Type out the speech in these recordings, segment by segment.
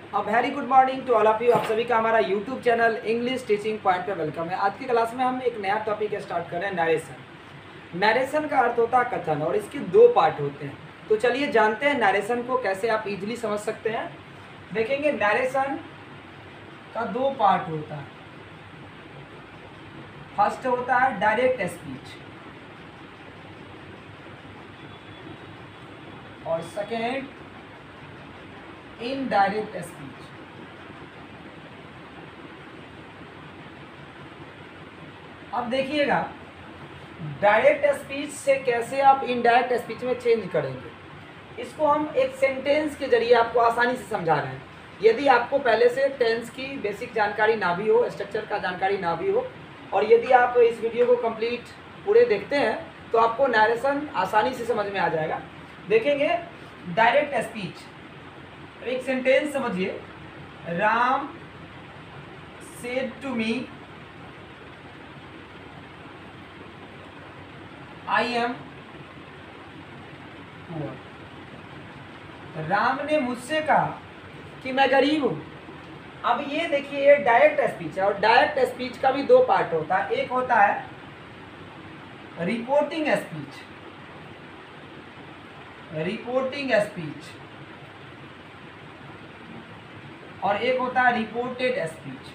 Very good morning to all of you. आप सभी का हमारा YouTube channel English teaching point पे वेलकम है। आज की क्लास में हम एक नया टॉपिक स्टार्ट कर रहे हैं, नरेशन। नरेशन का अर्थ होता है कथन और इसके दो पार्ट होते हैं। तो चलिए जानते हैं नरेशन को कैसे आप इजीली समझ सकते हैं। देखेंगे नरेशन का दो पार्ट होता है। फर्स्ट होता है डायरेक्ट स्पीच और सेकेंड इनडायरेक्ट स्पीच। अब देखिएगा डायरेक्ट स्पीच से कैसे आप इनडायरेक्ट स्पीच में चेंज करेंगे। इसको हम एक सेंटेंस के जरिए आपको आसानी से समझा रहे हैं। यदि आपको पहले से टेंस की बेसिक जानकारी ना भी हो, स्ट्रक्चर का जानकारी ना भी हो, और यदि आप इस वीडियो को कंप्लीट पूरे देखते हैं तो आपको नरेशन आसानी से समझ में आ जाएगा। देखेंगे डायरेक्ट स्पीच, एक सेंटेंस समझिए। Ram said to me I am poor. Ram ने मुझसे कहा कि मैं गरीब हूं। अब ये देखिए ये डायरेक्ट स्पीच है और डायरेक्ट स्पीच का भी दो पार्ट होता है। एक होता है रिपोर्टिंग स्पीच, रिपोर्टिंग स्पीच, और एक होता है रिपोर्टेड स्पीच।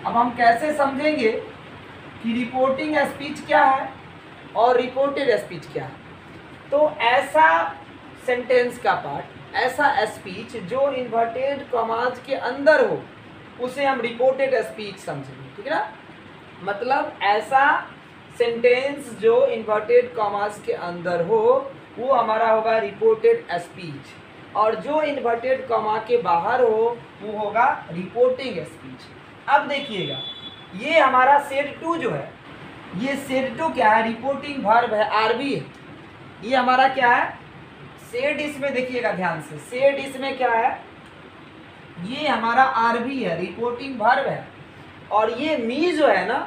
अब हम कैसे समझेंगे कि रिपोर्टिंग स्पीच क्या है और रिपोर्टेड स्पीच क्या है। तो ऐसा सेंटेंस का पार्ट, ऐसा स्पीच जो इन्वर्टेड कॉमास के अंदर हो, उसे हम रिपोर्टेड स्पीच समझेंगे। ठीक है ना, मतलब ऐसा सेंटेंस जो इन्वर्टेड कॉमास के अंदर हो वो हमारा होगा रिपोर्टेड स्पीच, और जो इन्वर्टेड कॉमा के बाहर हो वो होगा रिपोर्टिंग स्पीच। अब देखिएगा ये हमारा सेड टू जो है, ये सेड टू क्या है, रिपोर्टिंग वर्ब है, आरबी है। ये हमारा क्या है, सेड। इसमें देखिएगा ध्यान से, सेड इसमें क्या है, ये हमारा आरबी है, रिपोर्टिंग वर्ब है। और ये मी जो है ना,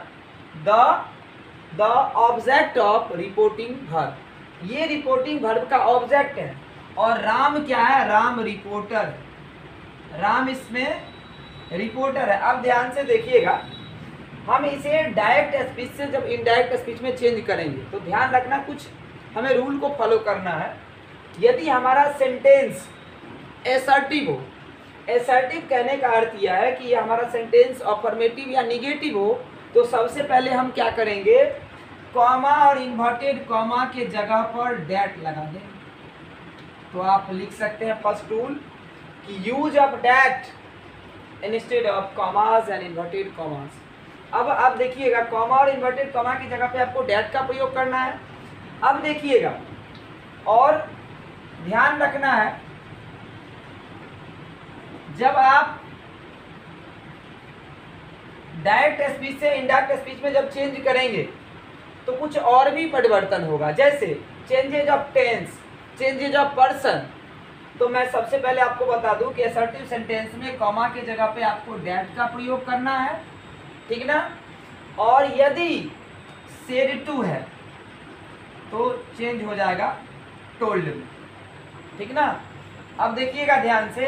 the object of reporting verb, ये रिपोर्टिंग वर्ब का ऑब्जेक्ट है। और राम क्या है, राम रिपोर्टर है, राम इसमें रिपोर्टर है। अब ध्यान से देखिएगा, हम इसे डायरेक्ट स्पीच से जब इनडायरेक्ट स्पीच में चेंज करेंगे तो ध्यान रखना, कुछ हमें रूल को फॉलो करना है। यदि हमारा सेंटेंस एसर्टिव हो, एसर्टिव कहने का अर्थ यह है कि हमारा सेंटेंस अफर्मेटिव या निगेटिव हो, तो सबसे पहले हम क्या करेंगे, कॉमा और इन्वर्टेड कॉमा के जगह पर डैट लगा देंगे। तो आप लिख सकते हैं फर्स्ट रूल कि use of that instead of commas and inverted commas. अब देखिएगा कॉमा और इन्वर्टेड कॉमा की जगह पे आपको डैट का प्रयोग करना है। अब देखिएगा और ध्यान रखना है, जब आप डायरेक्ट स्पीच से इनडायरेक्ट स्पीच में जब चेंज करेंगे तो कुछ और भी परिवर्तन होगा, जैसे changes of tense, changes of person. तो मैं सबसे पहले आपको बता दूं कि असर्टिव सेंटेंस में कॉमा के जगह पे आपको डैट का प्रयोग करना है, ठीक ना। और यदि सेड टू है तो चेंज हो जाएगा टोल्ड में, ठीक ना। अब देखिएगा ध्यान से,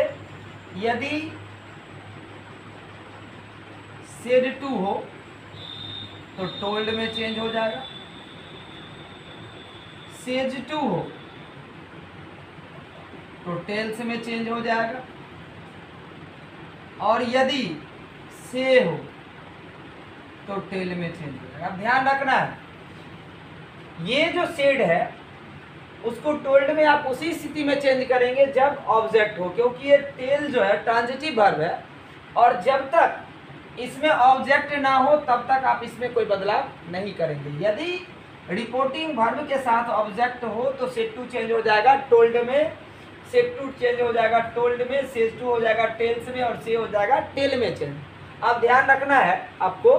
यदि सेड टू हो तो टोल्ड में चेंज हो जाएगा, सेज टू हो तो टेल्स में चेंज हो जाएगा, और यदि से हो तो टेल में चेंज हो जाएगा। अब ध्यान रखना है, ये जो सेड है उसको टोल्ड में आप उसी स्थिति में चेंज करेंगे जब ऑब्जेक्ट हो, क्योंकि ये टेल जो है ट्रांजिटिव वर्ब है, और जब तक इसमें ऑब्जेक्ट ना हो तब तक आप इसमें कोई बदलाव नहीं करेंगे। यदि रिपोर्टिंग वर्ब के साथ ऑब्जेक्ट हो तो सेड टू चेंज हो जाएगा टोल्ड में, सेड टू चेंज हो जाएगा टोल्ड में, सेज टू हो जाएगा टेल्स में, और से हो जाएगा टेल में चेंज। अब ध्यान रखना है आपको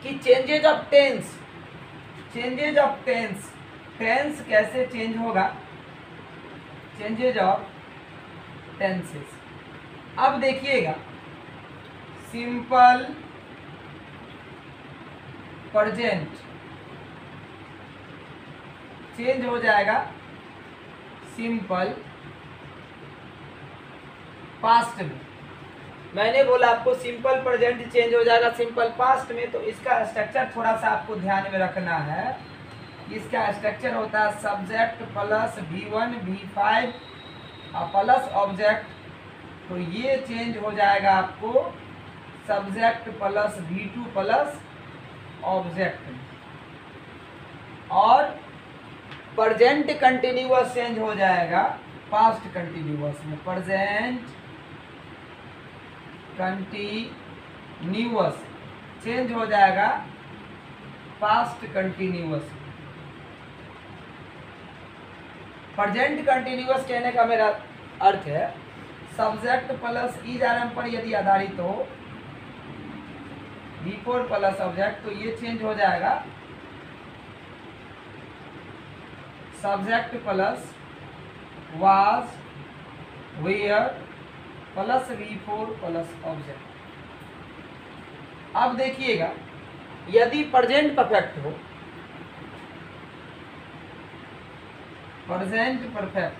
कि changes of tense, changes of tense, tense कैसे चेंज होगा, चेंजेज ऑफ टेंसेस। अब देखिएगा सिंपल प्रेजेंट चेंज हो जाएगा सिंपल पास्ट में। मैंने बोला आपको सिंपल प्रेजेंट चेंज हो जाएगा सिंपल पास्ट में, तो इसका स्ट्रक्चर थोड़ा सा आपको ध्यान में रखना है। इसका स्ट्रक्चर होता है subject plus V1 V5 plus object, तो ये चेंज हो जाएगा आपको subject plus V2 plus object. और प्रेजेंट कंटिन्यूअस चेंज हो जाएगा पास्ट कंटिन्यूअस में। प्रेजेंट कंटिन्यूअस चेंज हो जाएगा पास्ट कंटिन्यूअस। प्रेजेंट कंटिन्यूअस कहने का मेरा अर्थ है सब्जेक्ट प्लस इज आरएम पर यदि आधारित हो V4 प्लस ऑब्जेक्ट, तो ये चेंज हो जाएगा subject plus was were plus V4 plus object. अब देखिएगा यदि प्रेजेंट परफेक्ट हो, प्रेजेंट परफेक्ट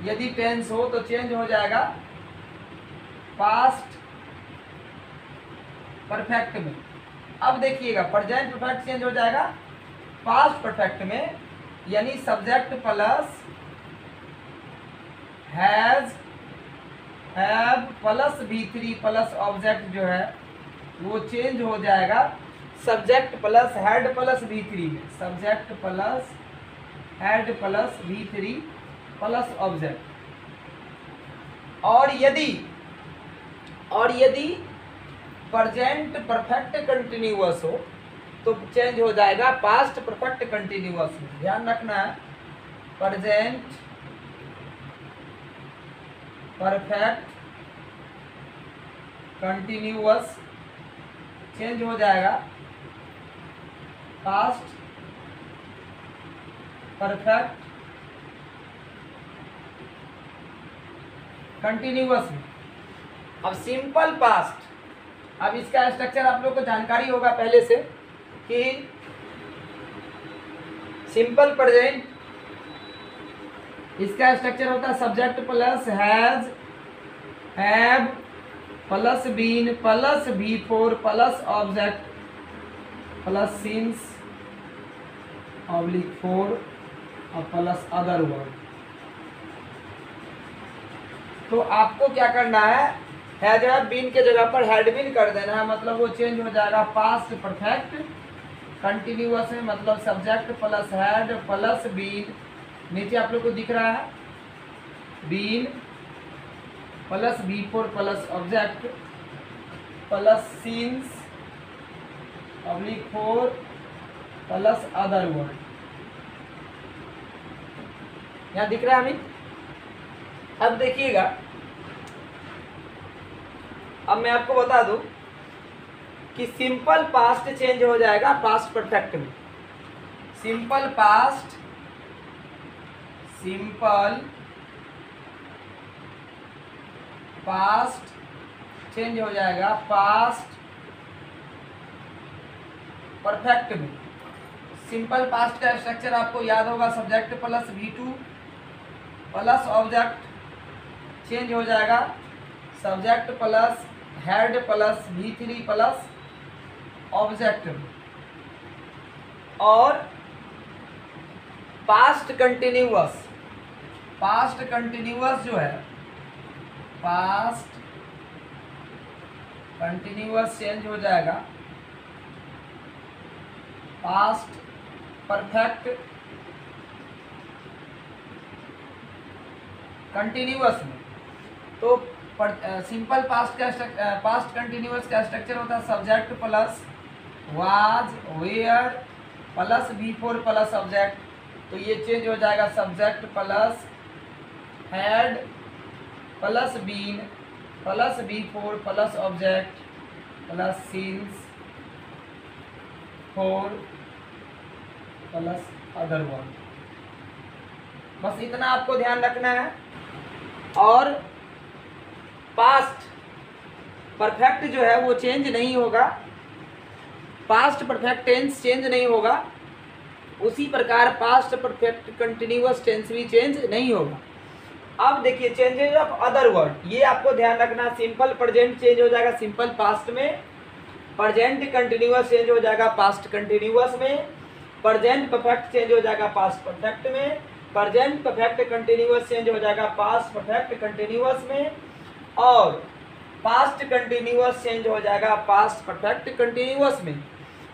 यदि टेंस हो तो चेंज हो जाएगा पास्ट परफेक्ट में। अब देखिएगा प्रेजेंट परफेक्ट चेंज हो जाएगा पास्ट परफेक्ट में, यानी subject plus has have plus V3 plus object जो है वो चेंज हो जाएगा subject plus had plus V3 में। Subject plus had plus V3 plus object. और यदि प्रेजेंट परफेक्ट कंटिन्यूअस हो तो चेंज हो जाएगा पास्ट परफेक्ट कंटिन्यूअस में। ध्यान रखना है प्रेजेंट परफेक्ट कंटिन्यूअस चेंज हो जाएगा पास्ट परफेक्ट कंटिन्यूअस में। अब सिंपल पास्ट, अब इसका स्ट्रक्चर आप लोग को जानकारी होगा पहले से कि सिंपल प्रेजेंट इसका स्ट्रक्चर होता है subject plus has have plus been plus V4 plus object plus since oblique 4 और प्लस अदर वर्ड। तो आपको क्या करना है जो है बीन के जगह पर हैड बीन कर देना है, मतलब वो चेंज हो जाएगा पास्ट परफेक्ट कंटिन्यूअस में, मतलब subject plus had plus been. नीचे आप लोग को दिख रहा है been plus V4 plus object plus since oblique 4 plus other word. यहाँ दिख रहा है हमें। अब देखिएगा, अब मैं आपको बता दूं कि सिंपल पास्ट चेंज हो जाएगा पास्ट परफेक्ट में। सिंपल पास्ट चेंज हो जाएगा पास्ट परफेक्ट में। सिंपल पास्ट का स्ट्रक्चर आपको याद होगा subject plus V2 plus object change हो जाएगा subject plus had plus V3 plus object में। और पास्ट कंटिन्यूअस जो है पास्ट कंटिन्यूअस चेंज हो जाएगा पास्ट परफेक्ट कंटिन्यूअस में। तो सिंपल पास्ट कंटिन्यूअस का स्ट्रक्चर होता है subject plus was were plus V4 plus object, तो ये चेंज हो जाएगा subject plus had plus been plus V4 plus object plus since 4 plus other one. बस इतना आपको ध्यान रखना है। और पास्ट परफेक्ट जो है वो चेंज नहीं होगा, पास्ट परफेक्ट टेंस चेंज नहीं होगा, उसी प्रकार पास्ट परफेक्ट कंटिन्यूअस टेंस भी चेंज नहीं होगा। अब देखिए चेंजेज ऑफ अदर वर्ड, ये आपको ध्यान रखना। सिंपल प्रेजेंट चेंज हो जाएगा सिंपल पास्ट में, प्रेजेंट कंटिन्यूअस चेंज हो जाएगा पास्ट कंटिन्यूअस में, प्रेजेंट परफेक्ट चेंज हो जाएगा पास्ट परफेक्ट में, प्रेजेंट परफेक्ट कंटिन्यूअस चेंज हो जाएगा पास्ट परफेक्ट कंटिन्यूअस में, और पास्ट कंटिन्यूअस चेंज हो जाएगा पास्ट परफेक्ट कंटिन्यूअस में।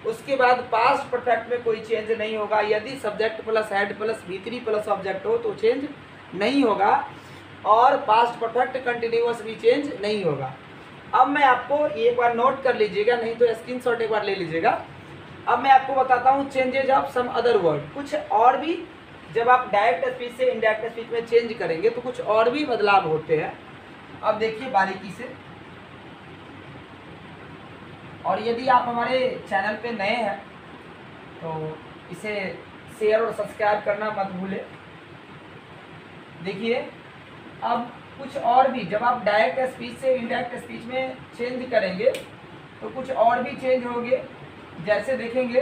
उसके बाद पास्ट परफेक्ट में कोई चेंज नहीं होगा। यदि subject plus head plus V3 plus object हो तो चेंज नहीं होगा, और पास्ट परफेक्ट कंटिन्यूअस भी चेंज नहीं होगा। अब मैं आपको एक बार नोट कर लीजिएगा, नहीं तो स्क्रीनशॉट एक बार ले लीजिएगा। अब मैं आपको बताता हूँ changes of some other word. कुछ और भी जब आप डायरेक्ट स्पीच से इनडायरेक्ट स्पीच में चेंज करेंगे तो कुछ और भी बदलाव होते हैं। अब देखिए बारीकी से, और यदि आप हमारे चैनल पे नए हैं तो इसे शेयर और सब्सक्राइब करना मत भूलें। देखिए अब कुछ और भी जब आप डायरेक्ट स्पीच से इनडायरेक्ट स्पीच में चेंज करेंगे तो कुछ और भी चेंज होंगे। जैसे देखेंगे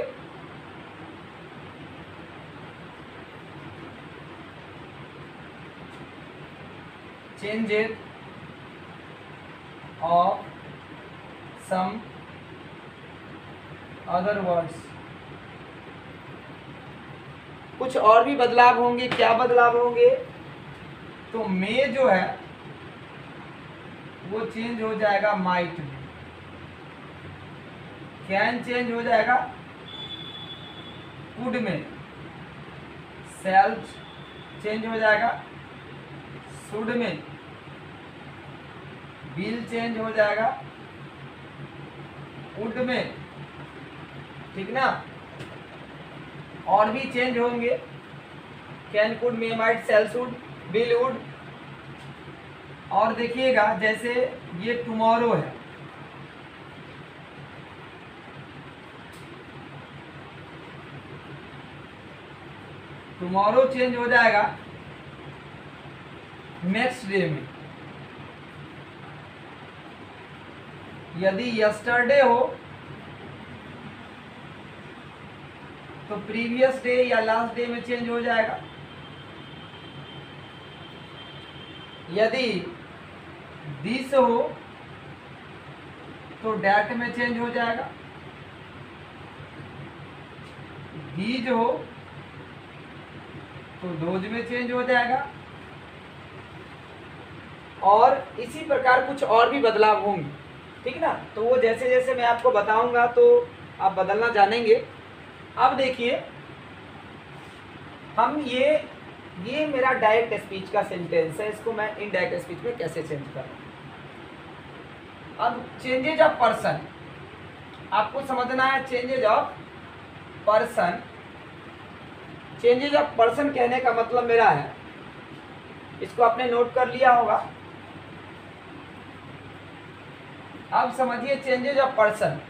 changes of some other words, कुछ और भी बदलाव होंगे। क्या बदलाव होंगे? तो मे जो है वो चेंज हो जाएगा माइट में, कैन चेंज हो जाएगा कुड में, शैल चेंज हो जाएगा शुड में, विल चेंज हो जाएगा वुड में, ठीक ना। और भी चेंज होंगे, can could may might shall should will would. और देखिएगा जैसे ये टुमारो है, टुमारो चेंज हो जाएगा नेक्स्ट डे में। यदि यस्टरडे हो तो प्रीवियस डे या लास्ट डे में चेंज हो जाएगा। यदि दिस हो तो डैट में चेंज हो जाएगा। दीज हो तो दोज में चेंज हो जाएगा। और इसी प्रकार कुछ और भी बदलाव होंगे, ठीक ना। तो वो जैसे जैसे मैं आपको बताऊंगा तो आप बदलना जानेंगे। अब देखिए हम ये मेरा डायरेक्ट स्पीच का सेंटेंस है, इसको मैं इनडायरेक्ट स्पीच में कैसे चेंज करूं। अब चेंजेज ऑफ पर्सन आपको समझना है। Changes of person, changes of person कहने का मतलब मेरा है, इसको आपने नोट कर लिया होगा। अब समझिए चेंजेज ऑफ पर्सन।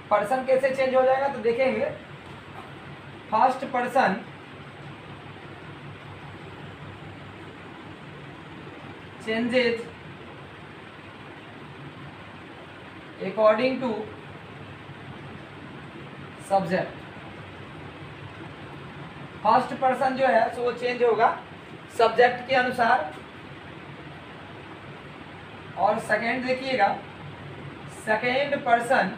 पर्सन कैसे चेंज हो जाएगा तो देखेंगे। First person changes according to subject. First person जो है सो वो चेंज होगा सब्जेक्ट के अनुसार। और सेकेंड देखिएगा, second person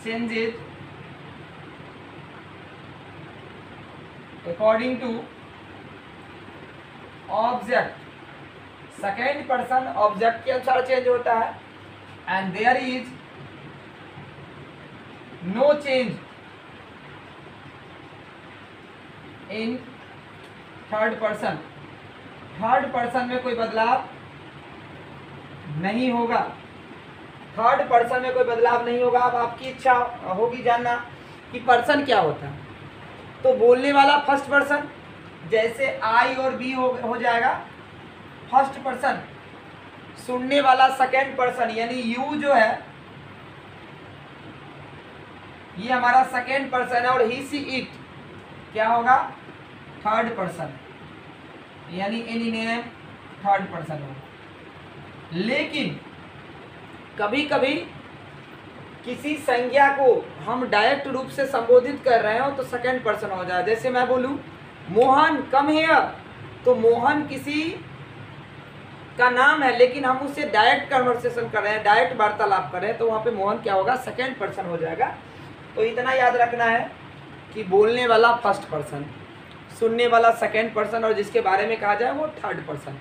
changes according to object. Second person object के अनुसार चेंज होता है। And there is no change in third person. Third person में कोई बदलाव नहीं होगा। थर्ड पर्सन में कोई बदलाव नहीं होगा। अब आपकी इच्छा होगी जानना कि पर्सन क्या होता है, तो बोलने वाला फर्स्ट पर्सन, जैसे आई और बी हो जाएगा फर्स्ट पर्सन। सुनने वाला सेकेंड पर्सन, यानी यू जो है ये हमारा सेकेंड पर्सन है। और ही सी इट क्या होगा थर्ड पर्सन, यानी एनी नेम थर्ड पर्सन होगा। लेकिन कभी कभी किसी संज्ञा को हम डायरेक्ट रूप से संबोधित कर रहे हो तो सेकंड पर्सन हो जाए। जैसे मैं बोलूं मोहन कम हियर, तो मोहन किसी का नाम है लेकिन हम उससे डायरेक्ट कन्वर्सेशन कर रहे हैं, डायरेक्ट वार्तालाप कर रहे हैं, तो वहाँ पे मोहन क्या होगा, सेकंड पर्सन हो जाएगा। तो इतना याद रखना है कि बोलने वाला फर्स्ट पर्सन, सुनने वाला सेकंड पर्सन और जिसके बारे में कहा जाए वो थर्ड पर्सन,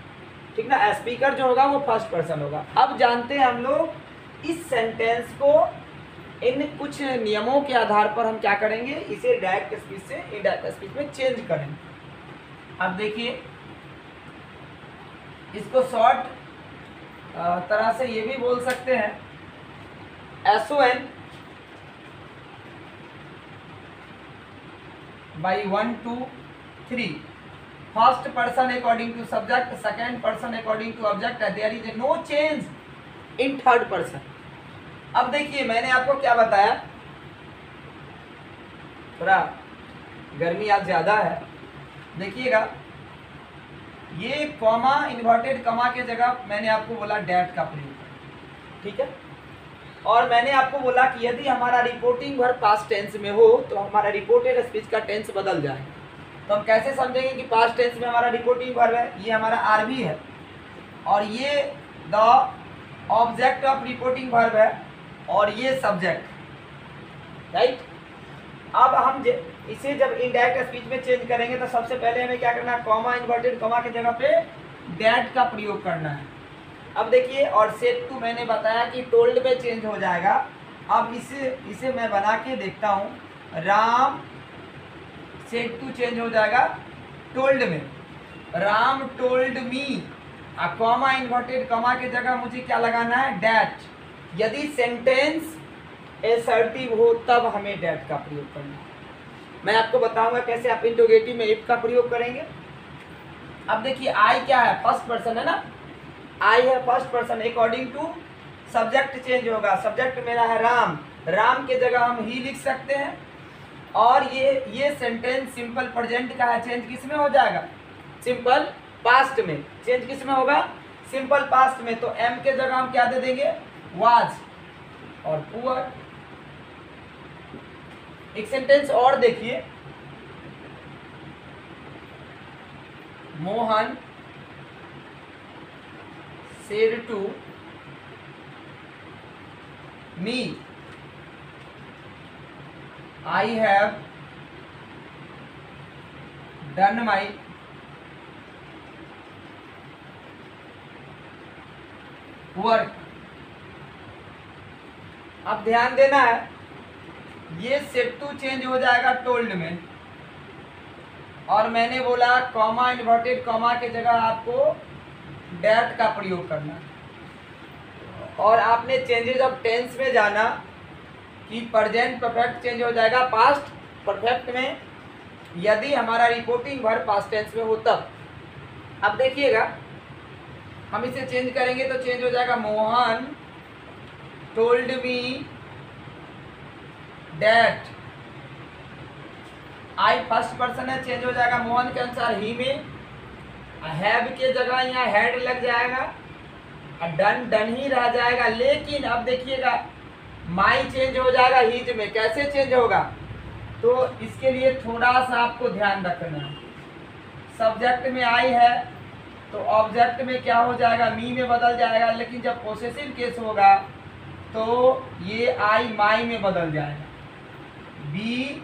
ठीक ना। स्पीकर जो होगा वो फर्स्ट पर्सन होगा। अब जानते हैं हम लोग इस सेंटेंस को इन कुछ नियमों के आधार पर हम क्या करेंगे, इसे डायरेक्ट स्पीच से इनडायरेक्ट स्पीच में चेंज करेंगे। अब देखिए इसको शॉर्ट तरह से ये भी बोल सकते हैं, SON by 1 2 3, first person according to subject, second person according to object, there is no change in third person. अब देखिए मैंने आपको क्या बताया, थोड़ा गर्मी आज ज़्यादा है, देखिएगा ये कॉमा इन्वर्टेड कॉमा के जगह मैंने आपको बोला डैट का प्रयोग करें, ठीक है। और मैंने आपको बोला कि यदि हमारा रिपोर्टिंग वर्ब पास्ट टेंस में हो तो हमारा रिपोर्टेड स्पीच का टेंस बदल जाए। तो हम कैसे समझेंगे कि पास्ट टेंस में हमारा रिपोर्टिंग वर्ब है, ये हमारा आरबी है और ये the object of reporting verb है और ये सब्जेक्ट, राइट। अब हम इसे जब इनडायरेक्ट स्पीच में चेंज करेंगे तो सबसे पहले हमें क्या करना है, कॉमा इन्वर्टेड कॉमा की जगह पे दैट का प्रयोग करना है। अब देखिए और सेट टू मैंने बताया कि टोल्ड में चेंज हो जाएगा। अब इसे मैं बना के देखता हूँ, राम सेट टू चेंज हो जाएगा टोल्ड में, Ram told me, comma inverted comma की जगह मुझे क्या लगाना है, डैट। यदि सेंटेंस असर्टिव हो तब हमें डैट का प्रयोग करना है। मैं आपको बताऊंगा कैसे आप इंटरोगेटिव में इफ का प्रयोग करेंगे। अब देखिए आई क्या है, फर्स्ट पर्सन है ना, आई है first person, according to subject change होगा, सब्जेक्ट मेरा है राम, राम के जगह हम ही लिख सकते हैं। और ये सेंटेंस सिंपल प्रेजेंट का है, चेंज किस में हो जाएगा, सिंपल पास्ट में। चेंज किस में होगा, सिंपल पास्ट में। तो एम के जगह हम क्या दे देंगे, वाज और पुअर। एक सेंटेंस और देखिए, Mohan said to me I have done my work। अब ध्यान देना है, ये सेट टू चेंज हो जाएगा टोल्ड में और मैंने बोला कॉमा इन्वर्टेड कॉमा के जगह आपको डैट का प्रयोग करना। और आपने चेंजेस ऑफ टेंस में जाना कि प्रेजेंट परफेक्ट चेंज हो जाएगा पास्ट परफेक्ट में यदि हमारा रिपोर्टिंग वर्ब पास्ट टेंस में हो तब। अब देखिएगा हम इसे चेंज करेंगे तो चेंज हो जाएगा, Mohan told me that, I first person है, चेंज हो जाएगा मोहन के अनुसार ही में, हैव के जगह यहाँ हैड लग जाएगा, डन डन ही रह जाएगा। लेकिन अब देखिएगा माई चेंज हो जाएगा हिज में। कैसे चेंज होगा, तो इसके लिए थोड़ा सा आपको ध्यान रखना है। सब्जेक्ट में आई है तो ऑब्जेक्ट में क्या हो जाएगा, मी में बदल जाएगा। लेकिन जब पोसेसिव केस होगा तो ये आई माई में बदल जाएगा। बी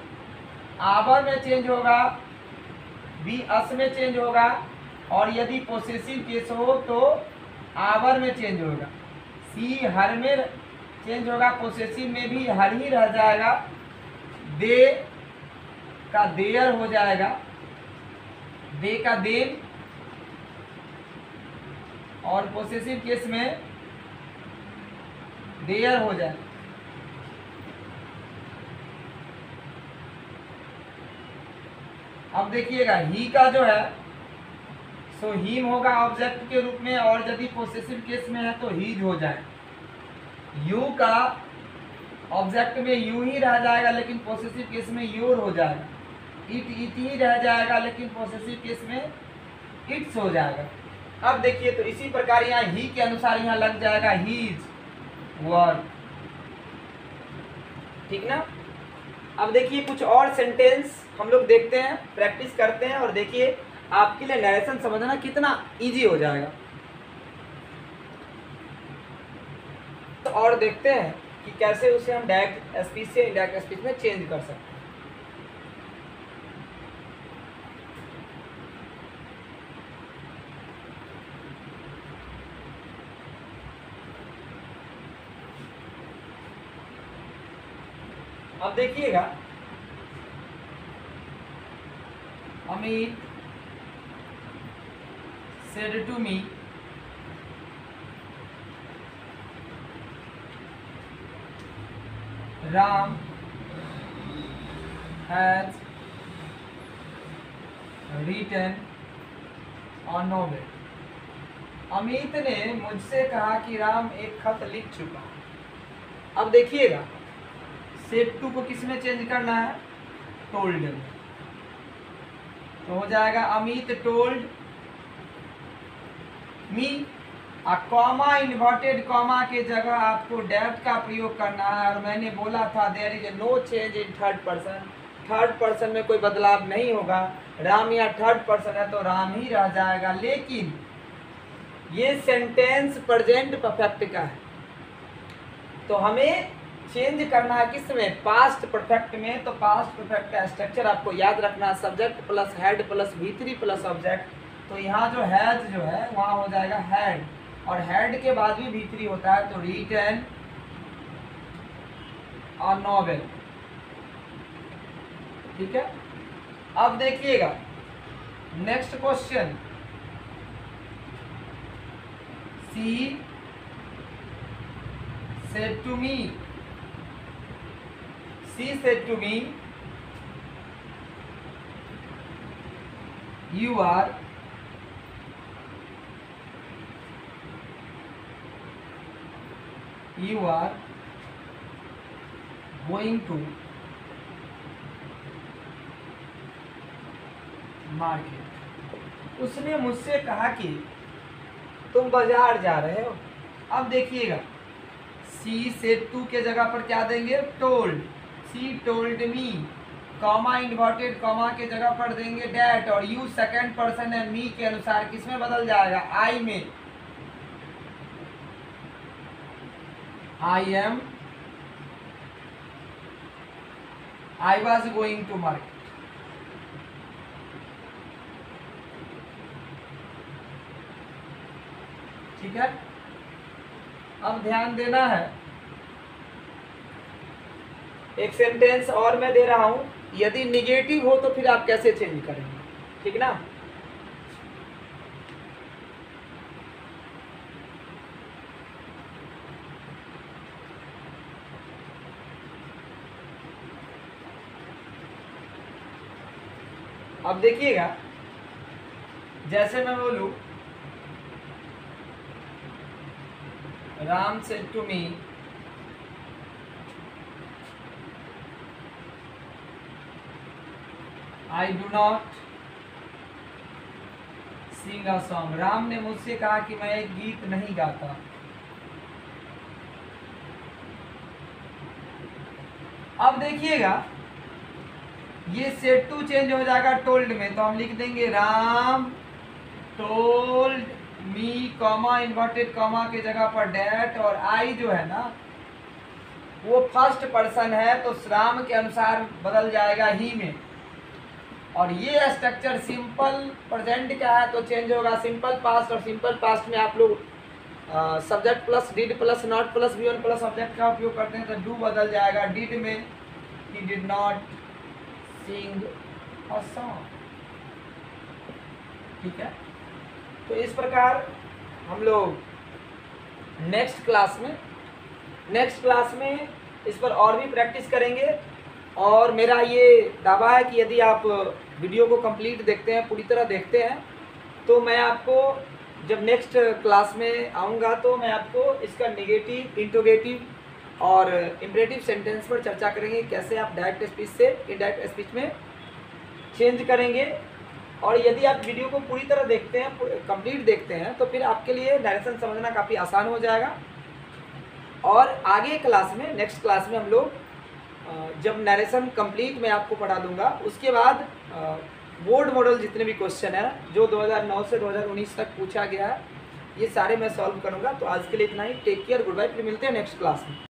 आवर में चेंज होगा, बी अस में चेंज होगा और यदि पोसेसिव केस हो तो आवर में चेंज होगा। सी हर में चेंज होगा, पोसेसिव में भी हर ही रह जाएगा। दे का देयर हो जाएगा, दे का देन, और पोसेसिव केस में देयर हो जाएगा। अब देखिएगा ही का जो है सो हिम होगा ऑब्जेक्ट के रूप में और यदि पोसेसिव केस में है तो हीज हो जाए। यू का ऑब्जेक्ट में यू ही रह जाएगा लेकिन पोसेसिव केस में योर हो जाएगा। इट ही रह जाएगा, लेकिन पॉसेसिव केस में इट्स हो जाएगा। अब देखिए, तो इसी प्रकार यहाँ ही के अनुसार यहाँ लग जाएगा हीज वर्क, ठीक ना। अब देखिए कुछ और सेंटेंस हम लोग देखते हैं, प्रैक्टिस करते हैं, और देखिए आपके लिए नरेशन समझना कितना इजी हो जाएगा। तो और देखते हैं कि कैसे उसे हम डायरेक्ट स्पीच से इनडायरेक्ट स्पीच में चेंज कर सकते हैं। अब देखिएगा, Amit said to me, Ram has written a novel. Amit ने मुझसे कहा कि राम एक खत लिख चुका है। अब देखिएगा, सेड टू को किस में चेंज करना है, टोल्ड में। तो हो जाएगा Amit told me, comma inverted comma के जगह आपको डैट का प्रयोग करना है। और मैंने बोला था there is no change in third person, third person में कोई बदलाव नहीं होगा। राम या थर्ड पर्सन है तो राम ही रह जाएगा, लेकिन ये सेंटेंस प्रेजेंट परफेक्ट का है, तो हमें चेंज करना है किस में, पास्ट परफेक्ट में। तो पास्ट परफेक्ट का स्ट्रक्चर आपको याद रखना है, subject plus head plus V3 plus object. तो यहाँ जो हैज जो है वहाँ हो जाएगा हैड, और हेड के बाद भी V3 होता है, तो रिटन अ नॉवेल, ठीक है। अब देखिएगा next question, she said to me, she said to me, you are going to market। उसने मुझसे कहा कि तुम बाजार जा रहे हो। अब देखिएगा, सी सेड टू के जगह पर क्या देंगे, टोल्ड, सी told me, comma inverted comma के जगह पर देंगे डैट, और यू सेकंड पर्सन है, मी के अनुसार किस में बदल जाएगा, आई में। I was going to market, ठीक है। अब ध्यान देना है, एक सेंटेंस और मैं दे रहा हूं, यदि निगेटिव हो तो फिर आप कैसे चेंज करेंगे, ठीक ना। अब देखिएगा, जैसे मैं बोलूं, Ram said to me, I do not sing a song. Ram ने मुझसे कहा कि मैं एक गीत नहीं गाता। अब देखिएगा, ये सेड टू चेंज हो जाएगा टोल्ड में, तो हम लिख देंगे Ram told me, comma inverted comma के जगह पर डैट, और आई जो है ना वो फर्स्ट पर्सन है, तो राम के अनुसार बदल जाएगा ही में। और ये स्ट्रक्चर सिंपल प्रेजेंट का है तो चेंज होगा सिंपल पास्ट, और सिंपल पास्ट में आप लोग subject plus did plus not plus V1 plus object का उपयोग करते हैं, तो डू बदल जाएगा डिड में, he did not sing a song, ठीक है। तो इस प्रकार हम लोग नेक्स्ट क्लास में इस पर और भी प्रैक्टिस करेंगे। और मेरा ये दावा है कि यदि आप वीडियो को कंप्लीट देखते हैं, पूरी तरह देखते हैं, तो मैं आपको जब नेक्स्ट क्लास में आऊँगा तो मैं आपको इसका नेगेटिव, इंट्रोगेटिव और इम्परेटिव सेंटेंस पर चर्चा करेंगे, कैसे आप डायरेक्ट स्पीच से इनडायरेक्ट स्पीच में चेंज करेंगे। और यदि आप वीडियो को पूरी तरह देखते हैं, कंप्लीट देखते हैं, तो फिर आपके लिए नरेशन समझना काफ़ी आसान हो जाएगा। और आगे क्लास में, नेक्स्ट क्लास में हम लोग जब नरेशन कंप्लीट मैं आपको पढ़ा दूंगा, उसके बाद बोर्ड मॉडल जितने भी क्वेश्चन है जो 2009 से 2019 तक पूछा गया है, ये सारे मैं सॉल्व करूंगा। तो आज के लिए इतना ही। टेक केयर, गुड बाय, फिर मिलते हैं नेक्स्ट क्लास में।